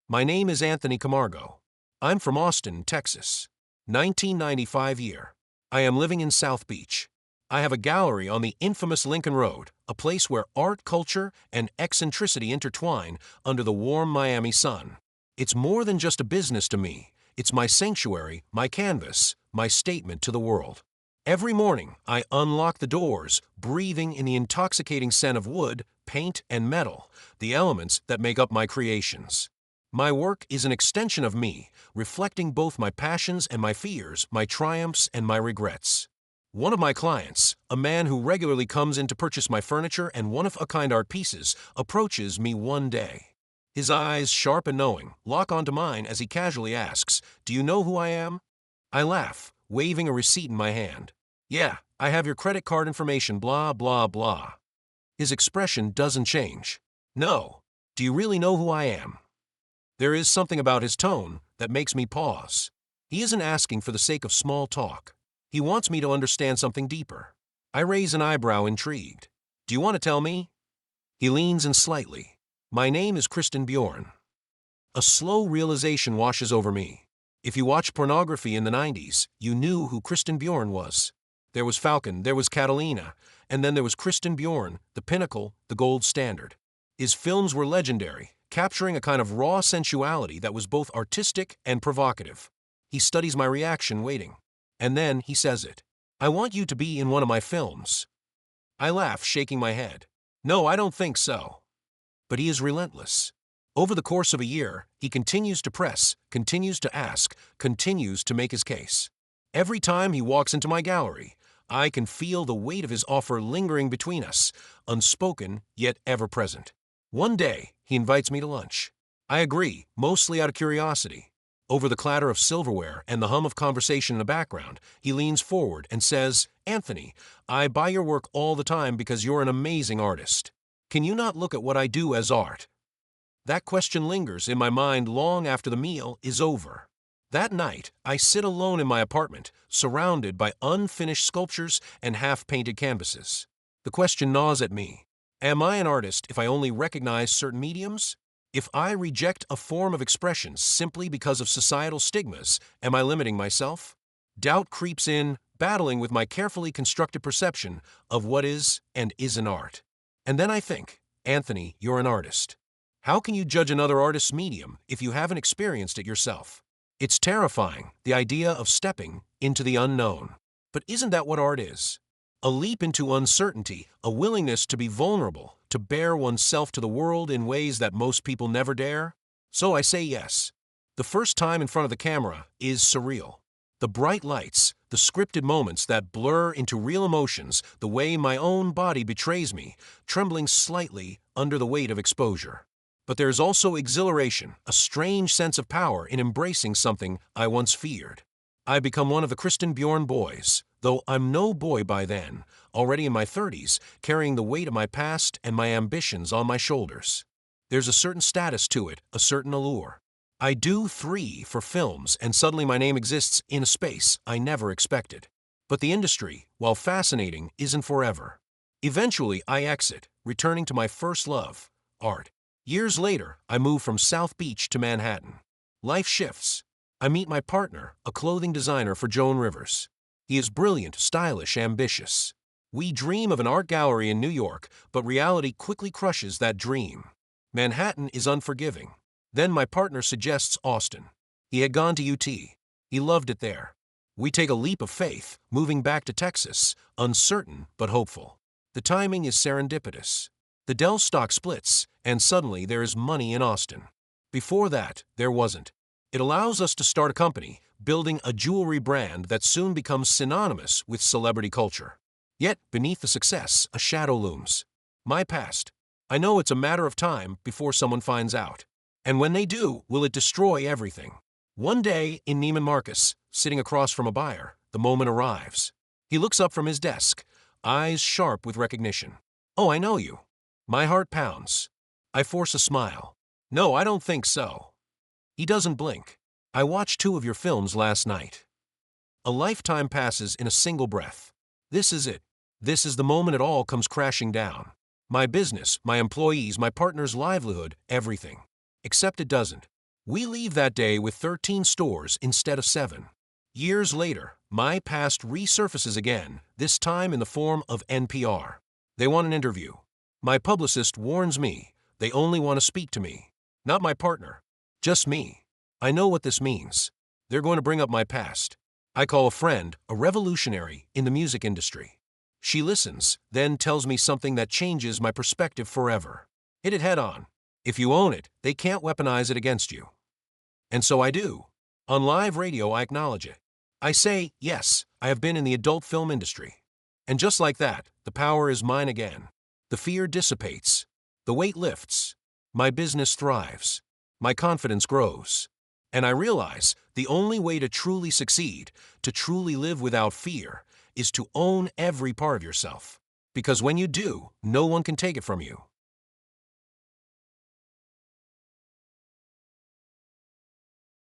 My name is Anthony Camargo. I'm from Austin, Texas. 1995 year. I am living in South Beach. I have a gallery on the infamous Lincoln Road, a place where art, culture, and eccentricity intertwine under the warm Miami sun. It's more than just a business to me. It's my sanctuary, my canvas, my statement to the world. Every morning, I unlock the doors, breathing in the intoxicating scent of wood, paint, and metal, the elements that make up my creations. My work is an extension of me, reflecting both my passions and my fears, my triumphs and my regrets. One of my clients, a man who regularly comes in to purchase my furniture and one-of-a-kind art pieces, approaches me one day. His eyes, sharp and knowing, lock onto mine as he casually asks, "Do you know who I am?" I laugh, waving a receipt in my hand. "Yeah, I have your credit card information, blah, blah, blah." His expression doesn't change. "No. Do you really know who I am?" There is something about his tone that makes me pause. He isn't asking for the sake of small talk. He wants me to understand something deeper. I raise an eyebrow, intrigued. "Do you want to tell me?" He leans in slightly. "My name is Kristen Bjorn." A slow realization washes over me. If you watched pornography in the 90s, you knew who Kristen Bjorn was. There was Falcon, there was Catalina, and then there was Kristen Bjorn, the pinnacle, the gold standard. His films were legendary, capturing a kind of raw sensuality that was both artistic and provocative. He studies my reaction, waiting. And then he says it. "I want you to be in one of my films." I laugh, shaking my head. "No, I don't think so." But he is relentless. Over the course of a year, he continues to press, continues to ask, continues to make his case. Every time he walks into my gallery, I can feel the weight of his offer lingering between us, unspoken yet ever present. One day, he invites me to lunch. I agree, mostly out of curiosity. Over the clatter of silverware and the hum of conversation in the background, he leans forward and says, "Anthony, I buy your work all the time because you're an amazing artist. Can you not look at what I do as art?" That question lingers in my mind long after the meal is over. That night, I sit alone in my apartment, surrounded by unfinished sculptures and half-painted canvases. The question gnaws at me. Am I an artist if I only recognize certain mediums? If I reject a form of expression simply because of societal stigmas, am I limiting myself? Doubt creeps in, battling with my carefully constructed perception of what is and isn't art. And then I think, Anthony, you're an artist. How can you judge another artist's medium if you haven't experienced it yourself? It's terrifying, the idea of stepping into the unknown. But isn't that what art is? A leap into uncertainty, a willingness to be vulnerable, to bare oneself to the world in ways that most people never dare? So I say yes. The first time in front of the camera is surreal. The bright lights, the scripted moments that blur into real emotions, the way my own body betrays me, trembling slightly under the weight of exposure. But there's also exhilaration, a strange sense of power in embracing something I once feared. I become one of the Kristen Bjorn boys, though I'm no boy by then, already in my 30s, carrying the weight of my past and my ambitions on my shoulders. There's a certain status to it, a certain allure. I do 3 for films, and suddenly my name exists in a space I never expected. But the industry, while fascinating, isn't forever. Eventually, I exit, returning to my first love, art. Years later, I move from South Beach to Manhattan. Life shifts. I meet my partner, a clothing designer for Joan Rivers. He is brilliant, stylish, ambitious. We dream of an art gallery in New York, but reality quickly crushes that dream. Manhattan is unforgiving. Then my partner suggests Austin. He had gone to UT. He loved it there. We take a leap of faith, moving back to Texas, uncertain but hopeful. The timing is serendipitous. The Dell stock splits, and suddenly there is money in Austin. Before that, there wasn't. It allows us to start a company, building a jewelry brand that soon becomes synonymous with celebrity culture. Yet, beneath the success, a shadow looms. My past. I know it's a matter of time before someone finds out. And when they do, will it destroy everything? One day, in Neiman Marcus, sitting across from a buyer, the moment arrives. He looks up from his desk, eyes sharp with recognition. "Oh, I know you." My heart pounds. I force a smile. "No, I don't think so." He doesn't blink. "I watched 2 of your films last night." A lifetime passes in a single breath. This is it. This is the moment it all comes crashing down. My business, my employees, my partner's livelihood, everything. Except it doesn't. We leave that day with 13 stores instead of 7. Years later, my past resurfaces again, this time in the form of NPR. They want an interview. My publicist warns me they only want to speak to me, not my partner, just me. I know what this means. They're going to bring up my past. I call a friend a revolutionary in the music industry. She listens, then tells me something that changes my perspective forever. Hit it head on. If you own it, they can't weaponize it against you. And so I do. On live radio, I acknowledge it. I say, yes, I have been in the adult film industry. And just like that, the power is mine again. The fear dissipates. The weight lifts. My business thrives. My confidence grows. And I realize the only way to truly succeed, to truly live without fear, is to own every part of yourself. Because when you do, no one can take it from you.